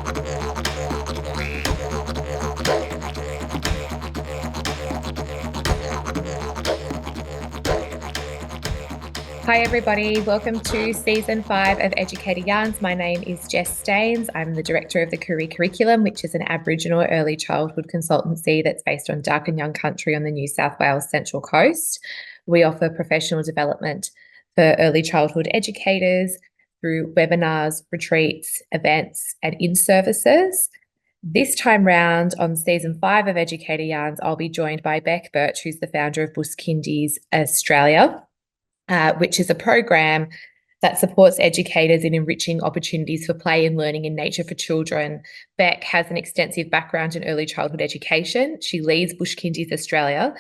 Hi everybody, welcome to season 5 of Educator Yarns. My name is Jess Staines. I'm the director of the Koori curriculum, which is an Aboriginal early childhood consultancy that's based on Dark and Young Country on the New South Wales Central Coast. We offer professional development for early childhood educators through webinars, retreats, events, and in-services. This time round on season 5 of Educator Yarns, I'll be joined by Burch, who's the founder of Bush Kindy Australia, which is a program that supports educators in enriching opportunities for play and learning in nature for children. Beck has an extensive background in early childhood education. She leads Bush Kindy Australia,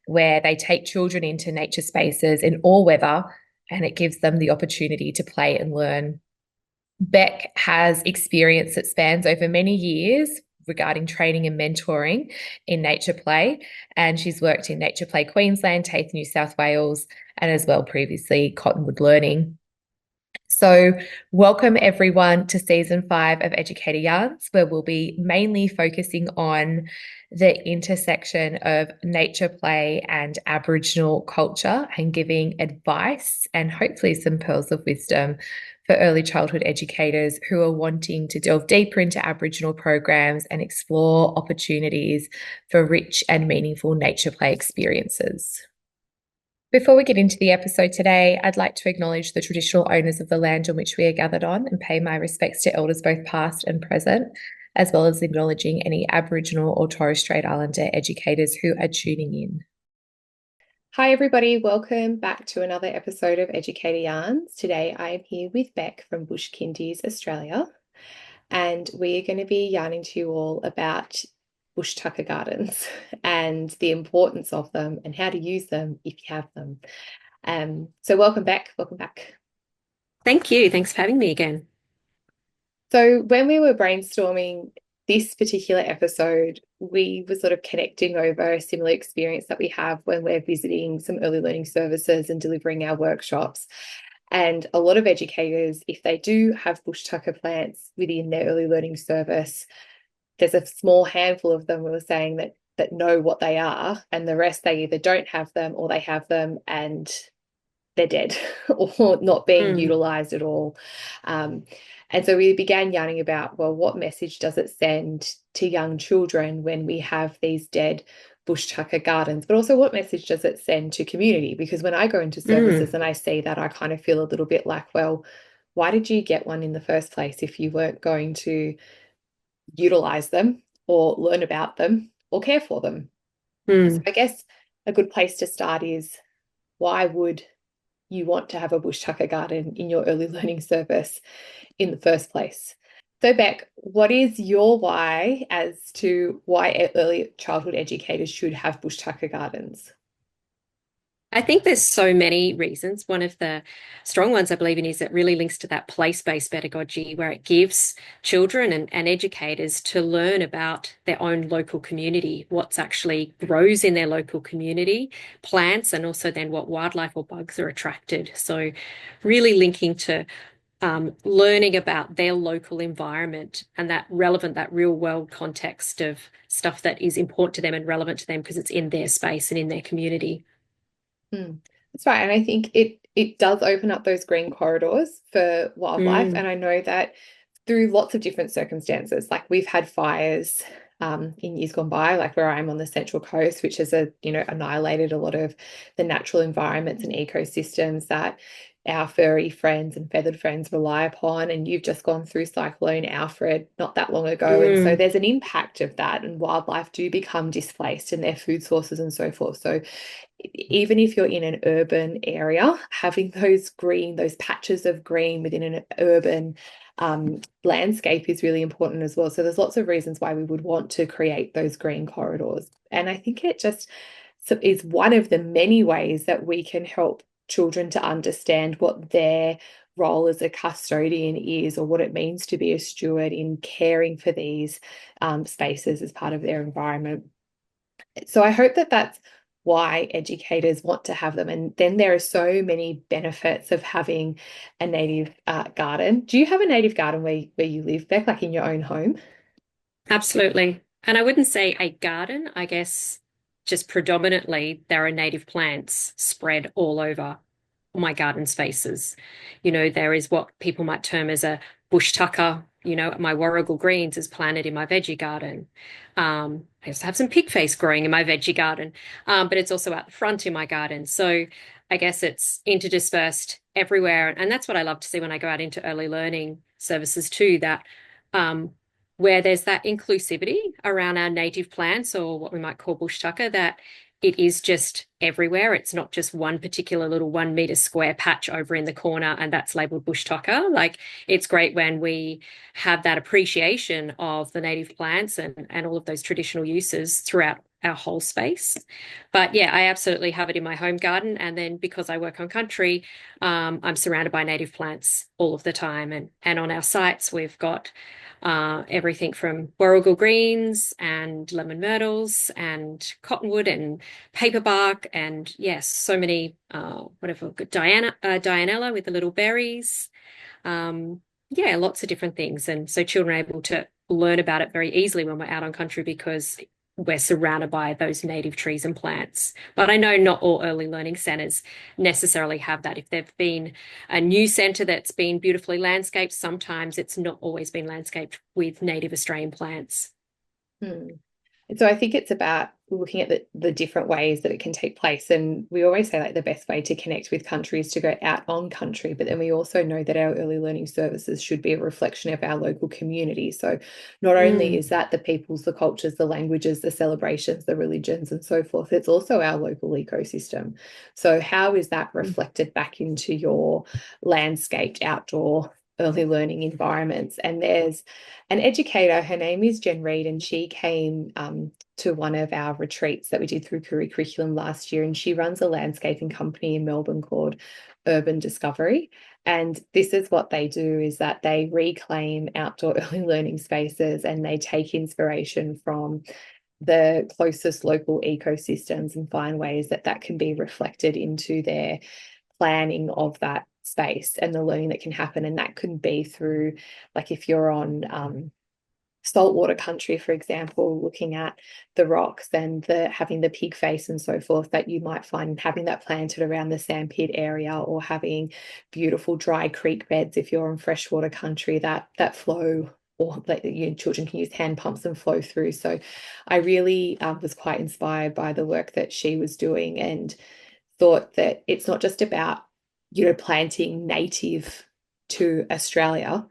where they take children into nature spaces in all weather, and it gives them the opportunity to play and learn. Beck has experience that spans over many years regarding training and mentoring in nature play, and she's worked in Nature Play Queensland, TAFE New South Wales, and as well previously Cottonwood Learning. So welcome everyone to season 5 of Educator Yarns, where we'll be mainly focusing on the intersection of nature play and Aboriginal culture and giving advice and hopefully some pearls of wisdom for early childhood educators who are wanting to delve deeper into Aboriginal programs and explore opportunities for rich and meaningful nature play experiences. Before we get into the episode today, I'd like to acknowledge the traditional owners of the land on which we are gathered on and pay my respects to elders both past and present, as well as acknowledging any Aboriginal or Torres Strait Islander educators who are tuning in. Hi everybody, welcome back to another episode of Educator Yarns. Today I am here with Beck from Bush Kindy Australia, and we are going to be yarning to you all about bush tucker gardens and the importance of them and how to use them if you have them. So welcome back. Thank you. Thanks for having me again. So when we were brainstorming this particular episode, we were sort of connecting over a similar experience that we have when we're visiting some early learning services and delivering our workshops. And a lot of educators, if they do have bush tucker plants within their early learning service, there's a small handful of them who are saying that know what they are, and the rest they either don't have them or they have them and they're dead or not being utilised at all. And so we began yarning about, well, what message does it send to young children when we have these dead bush tucker gardens, but also what message does it send to community? Because when I go into services and I see that, I kind of feel a little bit like, well, why did you get one in the first place if you weren't going to utilise them or learn about them or care for them? So I guess a good place to start is, why would you want to have a bush tucker garden in your early learning service in the first place? So Beck, what is your why as to why early childhood educators should have bush tucker gardens? I think there's so many reasons. One of the strong ones I believe in is it really links to that place-based pedagogy, where it gives children and educators to learn about their own local community, what's actually grows in their local community, plants, and also then what wildlife or bugs are attracted. So really linking to learning about their local environment and that real world context of stuff that is important to them and relevant to them because it's in their space and in their community. That's right. And I think it does open up those green corridors for wildlife. And I know that through lots of different circumstances, like we've had fires in years gone by, like where I'm on the Central Coast, which has annihilated a lot of the natural environments and ecosystems that our furry friends and feathered friends rely upon. And you've just gone through Cyclone Alfred not that long ago. And so there's an impact of that, and wildlife do become displaced and their food sources and so forth. So even if you're in an urban area, having those patches of green within an urban landscape is really important as well. So there's lots of reasons why we would want to create those green corridors. And I think it just is one of the many ways that we can help children to understand what their role as a custodian is, or what it means to be a steward in caring for these spaces as part of their environment. So I hope that that's why educators want to have them. And then there are so many benefits of having a native garden. Do you have a native garden where you live, Beck, like in your own home? Absolutely. And I wouldn't say a garden, I guess just predominantly there are native plants spread all over my garden spaces. There is what people might term as a bush tucker. My warrigal greens is planted in my veggie garden. I also have some pig face growing in my veggie garden, but it's also out the front in my garden. So I guess it's interdispersed everywhere. And that's what I love to see when I go out into early learning services too, that um, where there's that inclusivity around our native plants or what we might call bush tucker, that it is just everywhere. It's not just one particular little 1 meter square patch over in the corner and that's labeled bush tucker. Like, it's great when we have that appreciation of the native plants and all of those traditional uses throughout our whole space. But yeah, I absolutely have it in my home garden. And then because I work on country, I'm surrounded by native plants all of the time. And on our sites, we've got everything from warrigal greens and lemon myrtles and cottonwood and paperbark and yes, so many whatever Dianella with the little berries. Yeah, lots of different things. And so children are able to learn about it very easily when we're out on country because we're surrounded by those native trees and plants. But I know not all early learning centres necessarily have that. If they've been a new centre that's been beautifully landscaped, sometimes it's not always been landscaped with native Australian plants. Hmm. And so I think it's about looking at the different ways that it can take place. And we always say like the best way to connect with country is to go out on country. But then we also know that our early learning services should be a reflection of our local community. So not only is that the peoples, the cultures, the languages, the celebrations, the religions, and so forth, it's also our local ecosystem. So how is that reflected back into your landscaped outdoor early learning environments? And there's an educator, her name is Jen Reed, and she came to one of our retreats that we did through Koori curriculum last year, and she runs a landscaping company in Melbourne called Urban Discovery. And this is what they do, is that they reclaim outdoor early learning spaces and they take inspiration from the closest local ecosystems and find ways that that can be reflected into their planning of that space and the learning that can happen. And that could be through, like, if you're on saltwater country, for example, looking at the rocks and having the pig face and so forth, that you might find having that planted around the sandpit area, or having beautiful dry creek beds if you're on freshwater country that flow, or that children can use hand pumps and flow through. So I really was quite inspired by the work that she was doing, and thought that it's not just about planting native to Australia,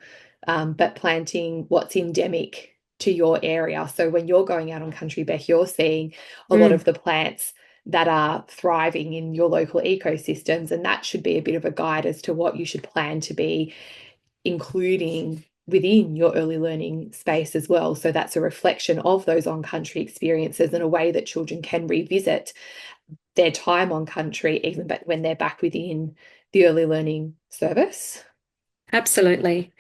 but planting what's endemic to your area. So when you're going out on country, Beck, you're seeing a lot of the plants that are thriving in your local ecosystems, and that should be a bit of a guide as to what you should plan to be including within your early learning space as well. So that's a reflection of those on-country experiences and a way that children can revisit their time on country even when they're back within the early learning service. Absolutely.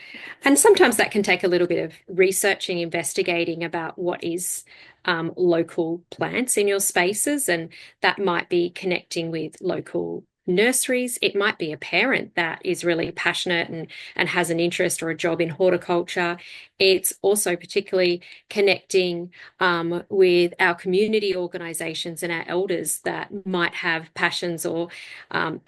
And sometimes that can take a little bit of researching, investigating about what is local plants in your spaces. And that might be connecting with local nurseries. It might be a parent that is really passionate and has an interest or a job in horticulture. It's also particularly connecting with our community organisations and our elders that might have passions or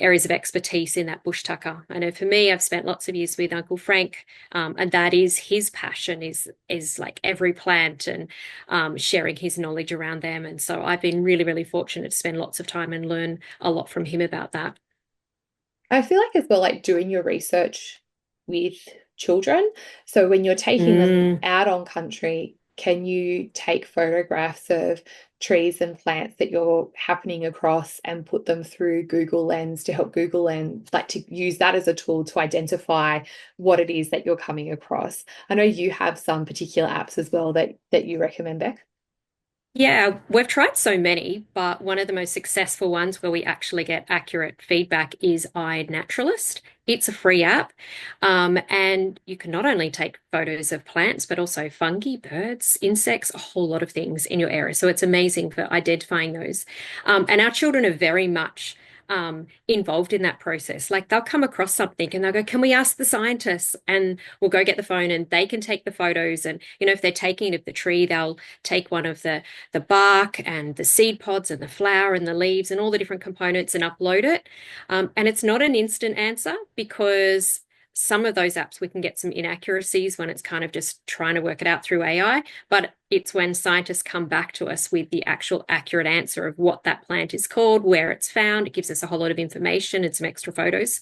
areas of expertise in that bush tucker. I know for me, I've spent lots of years with Uncle Frank, and that is his passion, is like every plant and sharing his knowledge around them. And so I've been really, really fortunate to spend lots of time and learn a lot from him about that. I feel like as well, like doing your research with children. So when you're taking them out on country, can you take photographs of trees and plants that you're happening across and put them through Google Lens to help Google Lens, like to use that as a tool to identify what it is that you're coming across? I know you have some particular apps as well that you recommend, Beck. Yeah, we've tried so many, but one of the most successful ones where we actually get accurate feedback is iNaturalist. It's a free app, and you can not only take photos of plants, but also fungi, birds, insects, a whole lot of things in your area. So it's amazing for identifying those. And our children are very much involved in that process. Like they'll come across something and they'll go, "Can we ask the scientists?" And we'll go get the phone and they can take the photos. And, if they're taking it of the tree, they'll take one of the bark and the seed pods and the flower and the leaves and all the different components and upload it. And it's not an instant answer because some of those apps we can get some inaccuracies when it's kind of just trying to work it out through AI, but it's when scientists come back to us with the actual accurate answer of what that plant is called, where it's found. It gives us a whole lot of information and some extra photos.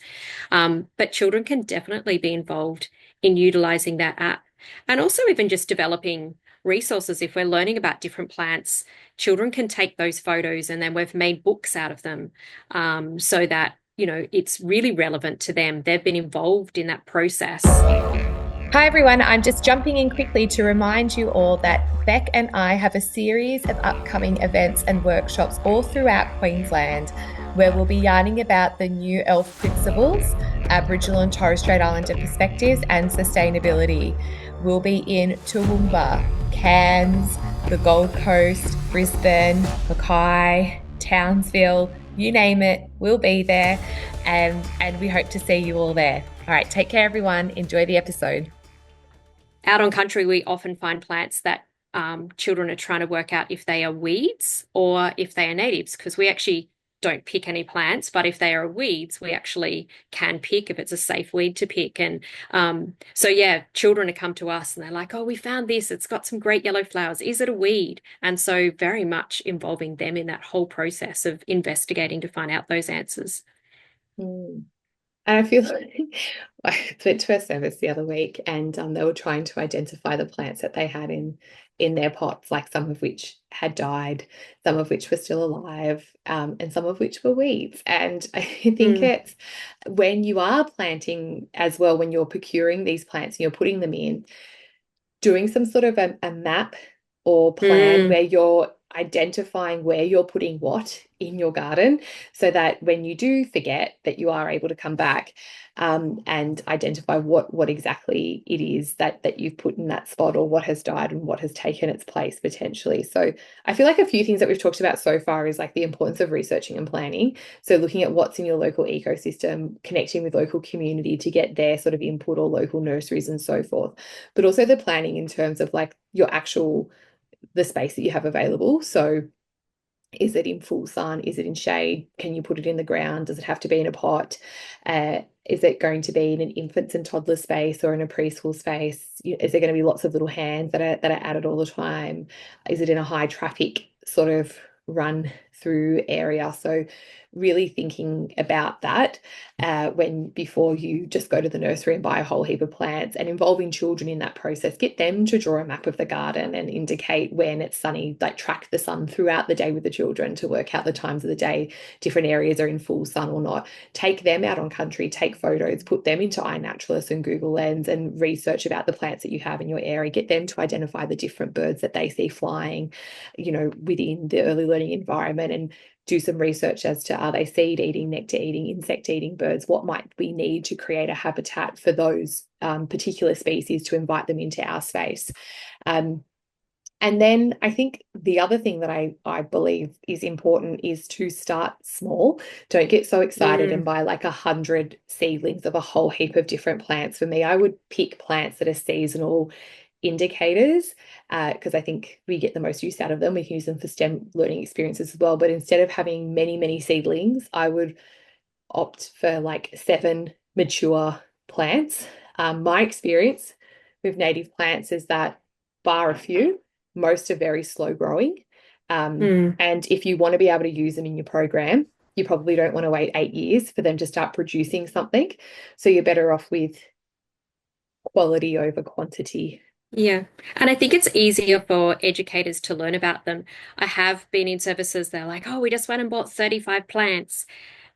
But children can definitely be involved in utilizing that app. And also even just developing resources. If we're learning about different plants, children can take those photos and then we've made books out of them, so that, it's really relevant to them. They've been involved in that process. Hi everyone, I'm just jumping in quickly to remind you all that Beck and I have a series of upcoming events and workshops all throughout Queensland where we'll be yarning about the new ELF principles, Aboriginal and Torres Strait Islander perspectives, and sustainability. We'll be in Toowoomba, Cairns, the Gold Coast, Brisbane, Mackay, Townsville, you name it, we'll be there, and we hope to see you all there. All right, take care everyone. Enjoy the episode. Out on country, we often find plants that children are trying to work out if they are weeds or if they are natives, because we actually don't pick any plants, but if they are weeds, we actually can pick if it's a safe weed to pick. And so, yeah, children have come to us and they're like, "Oh, we found this. It's got some great yellow flowers. Is it a weed?" And so, very much involving them in that whole process of investigating to find out those answers. Mm. And I feel like I went to a service the other week and they were trying to identify the plants that they had in their pots, like some of which had died, some of which were still alive, and some of which were weeds. And I think it's when you are planting as well, when you're procuring these plants and you're putting them in, doing some sort of a map or plan where you're identifying where you're putting what in your garden so that when you do forget that you are able to come back and identify what exactly it is that you've put in that spot or what has died and what has taken its place potentially. So I feel like a few things that we've talked about so far is like the importance of researching and planning. So looking at what's in your local ecosystem, connecting with local community to get their sort of input or local nurseries and so forth, but also the planning in terms of like the space that you have available. So is it in full sun? Is it in shade? Can you put it in the ground? Does it have to be in a pot? Is it going to be in an infants and toddler space or in a preschool space? Is there going to be lots of little hands that are added all the time? Is it in a high traffic sort of run through area? So really thinking about that before you just go to the nursery and buy a whole heap of plants, and involving children in that process. Get them to draw a map of the garden and indicate when it's sunny, like track the sun throughout the day with the children to work out the times of the day different areas are in full sun or not. Take them out on country, take photos, put them into iNaturalist and Google Lens and research about the plants that you have in your area. Get them to identify the different birds that they see flying, within the early learning environment, and do some research as to, are they seed eating, nectar eating, insect eating birds? What might we need to create a habitat for those particular species to invite them into our space? And then I think the other thing that I believe is important is to start small. Don't get so excited and buy like 100 seedlings of a whole heap of different plants. For me, I would pick plants that are seasonal indicators because I think we get the most use out of them. We can use them for STEM learning experiences as well. But instead of having many, many seedlings, I would opt for like 7 mature plants. My experience with native plants is that, bar a few, most are very slow growing. And if you want to be able to use them in your program, you probably don't want to wait 8 years for them to start producing something. So you're better off with quality over quantity. Yeah. And I think it's easier for educators to learn about them. I have been in services, they're like, "Oh, we just went and bought 35 plants."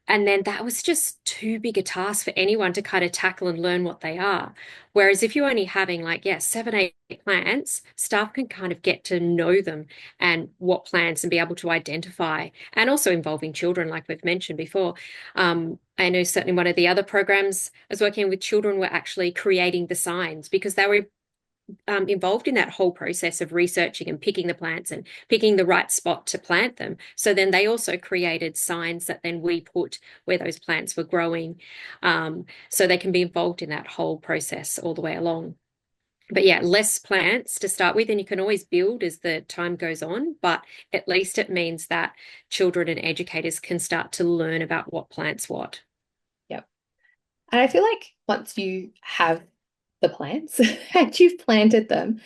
And then that was just too big a task for anyone to kind of tackle and learn what they are. Whereas if you're only having like, yeah, 7, 8 plants, staff can kind of get to know them and what plants and be able to identify, and also involving children, like we've mentioned before. I know certainly one of the other programs I was working with children were actually creating the signs because they were involved in that whole process of researching and picking the plants and picking the right spot to plant them. So then they also created signs that then we put where those plants were growing. So they can be involved in that whole process all the way along. But yeah, less plants to start with, and you can always build as the time goes on, but at least it means that children and educators can start to learn about what plants what. Yep. And I feel like once you have the plants and you've planted them,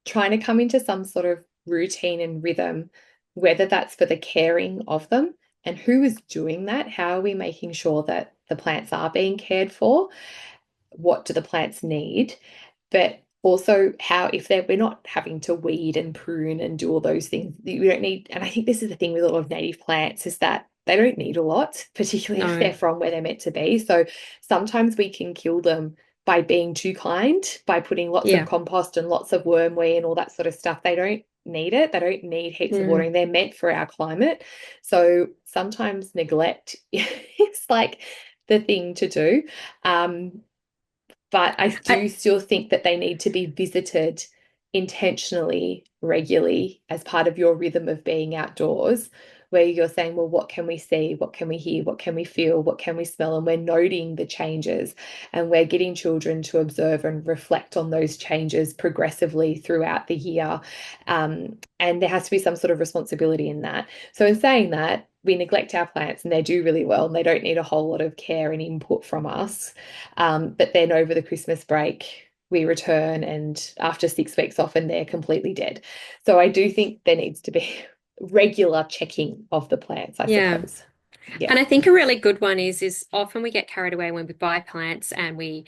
trying to come into some sort of routine and rhythm, whether that's for the caring of them and who is doing that, how are we making sure that the plants are being cared for? What do the plants need? But also how if we're not having to weed and prune and do all those things, we don't need, and I think this is the thing with a lot of native plants is that they don't need a lot, particularly if they're from where they're meant to be. So sometimes we can kill them by being too kind, by putting lots of compost and lots of wormweed and all that sort of stuff. They don't need it. They don't need heaps of watering. They're meant for our climate. So sometimes neglect is like the thing to do. But I do still think that they need to be visited intentionally, regularly, as part of your rhythm of being outdoors, where you're saying, well, what can we see? What can we hear? What can we feel? What can we smell? And we're noting the changes, and we're getting children to observe and reflect on those changes progressively throughout the year. And there has to be some sort of responsibility in that. So in saying that, we neglect our plants and they do really well and they don't need a whole lot of care and input from us. But then over the Christmas break, we return and after 6 weeks off and they're completely dead. So I do think there needs to be regular checking of the plants, I suppose. And I think a really good one is often we get carried away when we buy plants and we,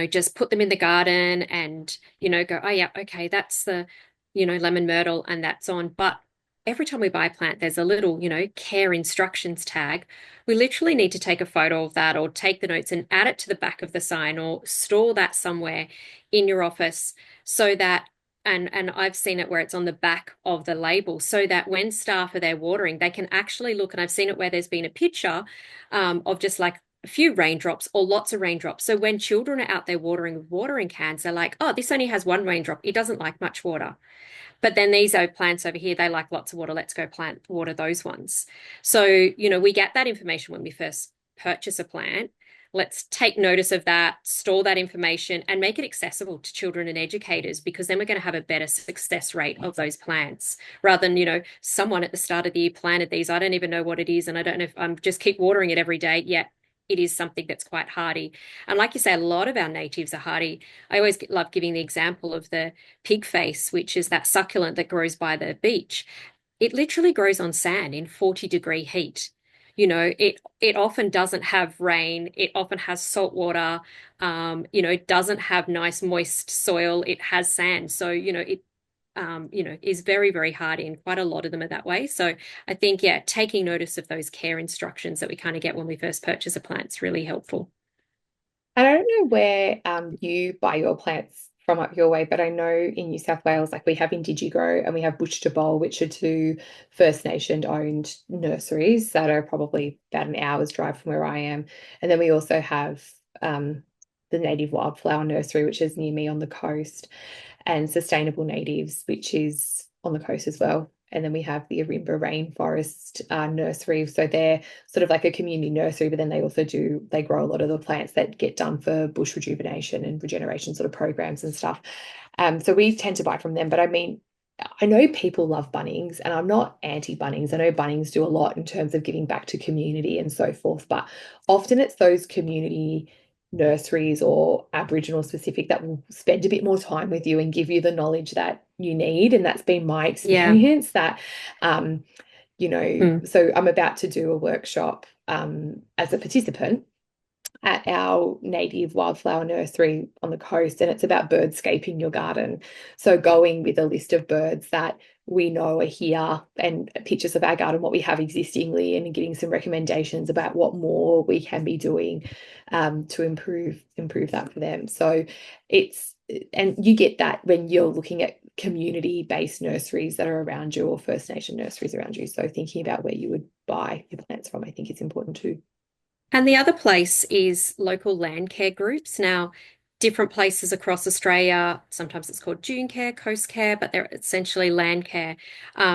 just put them in the garden and, go, oh yeah, okay, that's the, lemon myrtle and that's on. But every time we buy a plant, there's a little, care instructions tag. We literally need to take a photo of that or take the notes and add it to the back of the sign or store that somewhere in your office so that and I've seen it where it's on the back of the label so that when staff are there watering, they can actually look, and I've seen it where there's been a picture of just like a few raindrops or lots of raindrops. So when children are out there watering with watering cans, they're like, oh, this only has one raindrop. It doesn't like much water. But then these plants over here, they like lots of water. Let's go water those ones. So, we get that information when we first purchase a plant. Let's take notice of that, store that information, and make it accessible to children and educators, because then we're going to have a better success rate of those plants rather than, someone at the start of the year planted these. I don't even know what it is. And I don't know if I'm just keep watering it every day. Yeah, it is something that's quite hardy. And like you say, a lot of our natives are hardy. I always love giving the example of the pig face, which is that succulent that grows by the beach. It literally grows on sand in 40-degree heat. It often doesn't have rain. It often has salt water. It doesn't have nice moist soil. It has sand. So, it is very, very hardy, and quite a lot of them are that way. So I think, taking notice of those care instructions that we kind of get when we first purchase a plant is really helpful. And I don't know where you buy your plants from up your way, but I know in New South Wales, like we have Indigigrow and we have Bush to Bowl, which are two First Nation owned nurseries that are probably about an hour's drive from where I am. And then we also have the Native Wildflower Nursery, which is near me on the coast, and Sustainable Natives, which is on the coast as well. And then we have the Arimba Rainforest Nursery. So they're sort of like a community nursery, but then they grow a lot of the plants that get done for bush rejuvenation and regeneration sort of programs and stuff. So we tend to buy from them. But I mean, I know people love Bunnings, and I'm not anti-Bunnings. I know Bunnings do a lot in terms of giving back to community and so forth, but often it's those community nurseries or Aboriginal specific that will spend a bit more time with you and give you the knowledge that you need. And that's been my experience that, so I'm about to do a workshop as a participant at our native wildflower nursery on the coast, and it's about birdscaping your garden. So going with a list of birds that we know are here and pictures of our garden, what we have existingly, and getting some recommendations about what more we can be doing to improve that for them. So and you get that when you're looking at community-based nurseries that are around you, or First Nation nurseries around you. So thinking about where you would buy your plants from, I think is important too. And the other place is local land care groups. Now, different places across Australia, sometimes it's called Dune Care, Coast Care, but they're essentially land care,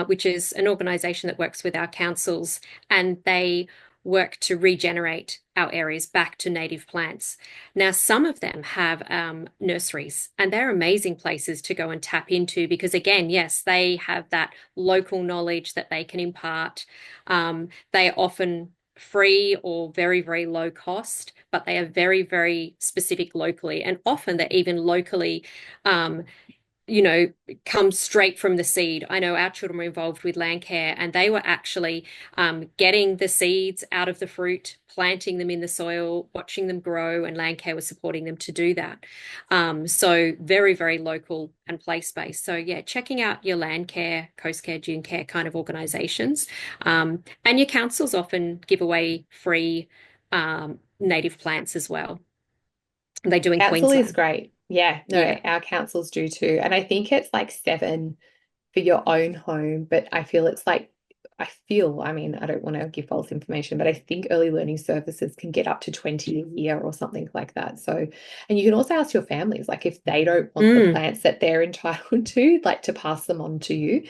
which is an organisation that works with our councils, and they work to regenerate our areas back to native plants. Now, some of them have nurseries, and they're amazing places to go and tap into because, again, yes, they have that local knowledge that they can impart. They often free or very, very low cost, but they are very, very specific locally. And often they're even locally, come straight from the seed. I know our children were involved with land care, and they were actually getting the seeds out of the fruit, planting them in the soil, watching them grow, and land care was supporting them to do that. So very, very local and place-based. So yeah, checking out your land care, coast care, dune care kind of organisations. And your councils often give away free native plants as well. They do in Council is Queensland. great. Yeah, no, Yeah. our councils do too. And I think it's like 7 for your own home, but I feel I mean, I don't want to give false information, but I think early learning services can get up to 20 a year or something like that. So, and you can also ask your families, like if they don't want the plants that they're entitled to, like to pass them on to you.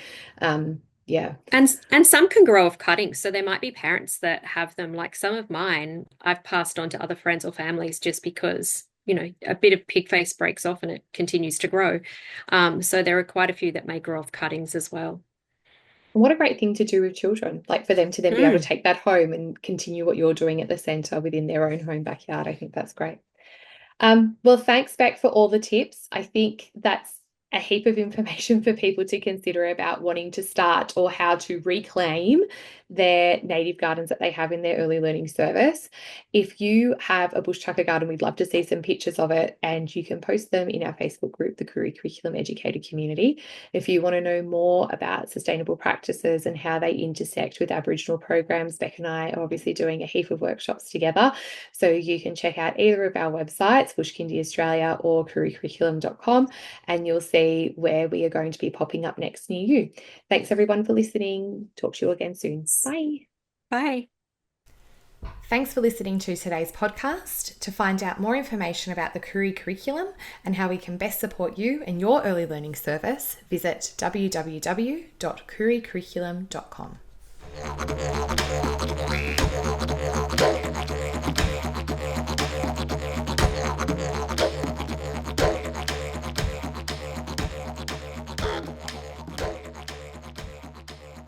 Yeah. And some can grow off cuttings. So there might be parents that have them, like some of mine, I've passed on to other friends or families just because, a bit of pig face breaks off and it continues to grow. So there are quite a few that may grow off cuttings as well. What a great thing to do with children, like for them to then be able to take that home and continue what you're doing at the centre within their own home backyard. I think that's great. Well, thanks, Beck, for all the tips. I think that's a heap of information for people to consider about wanting to start or how to reclaim their native gardens that they have in their early learning service. If you have a bush tucker garden, we'd love to see some pictures of it, and you can post them in our Facebook group, the Koori Curriculum Educator Community. If you want to know more about sustainable practices and how they intersect with Aboriginal programs, Beck and I are obviously doing a heap of workshops together. So you can check out either of our websites, Bush Kindy Australia or kooricurriculum.com, and you'll see where we are going to be popping up next near you. Thanks everyone for listening. Talk to you again soon. Bye. Bye. Thanks for listening to today's podcast. To find out more information about the Koori curriculum and how we can best support you in your early learning service, visit www.kooricurriculum.com.